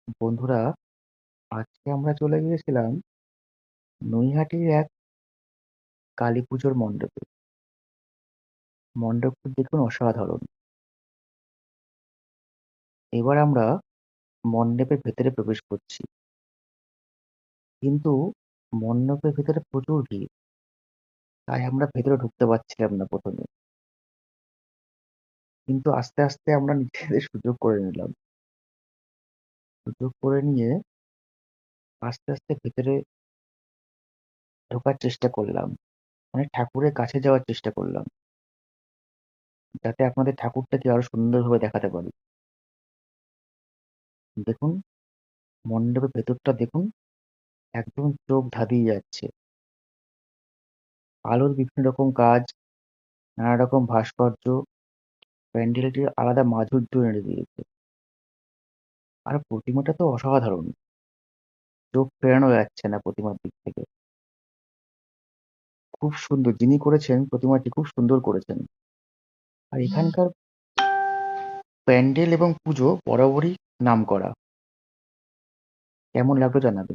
বন্ধুরা, আজকে আমরা চলে গিয়েছিলাম নৈহাটির এক কালীপুজোর মণ্ডপে। মণ্ডপটি দেখুন অসাধারণ। এবার আমরা মণ্ডপের ভেতরে প্রবেশ করছি, কিন্তু মণ্ডপের ভেতরে প্রচুর ভিড়, তাই আমরা ভেতরে ঢুকতে পারছিলাম না প্রথমে। কিন্তু আস্তে আস্তে আমরা নিজেদের সুযোগ করে নিলাম। সুযোগ করে নিয়ে আস্তে আস্তে ভেতরে ঢোকার চেষ্টা করলাম, মানে ঠাকুরের কাছে যাওয়ার চেষ্টা করলাম, যাতে আপনাদের ঠাকুরটাকে আরো সুন্দরভাবে দেখাতে পারি। দেখুন, মণ্ডপের ভেতরটা দেখুন, একদম চোখ ধাঁধিয়ে যাচ্ছে। আলোর বিভিন্ন রকম কাজ, নানা রকম ভাস্কর্য প্যান্ডেলটির আলাদা মাধুর্য এনে দিয়েছে। আর প্রতিমাটা তো অসাধারণ, চোখ ফেরানো যাচ্ছে না প্রতিমার দিক থেকে। খুব সুন্দর, যিনি করেছেন প্রতিমাটি খুব সুন্দর করেছেন। আর এখানকার প্যান্ডেল এবং পুজো বরাবরই নামকরা। কেমন লাগলো জানাবেন।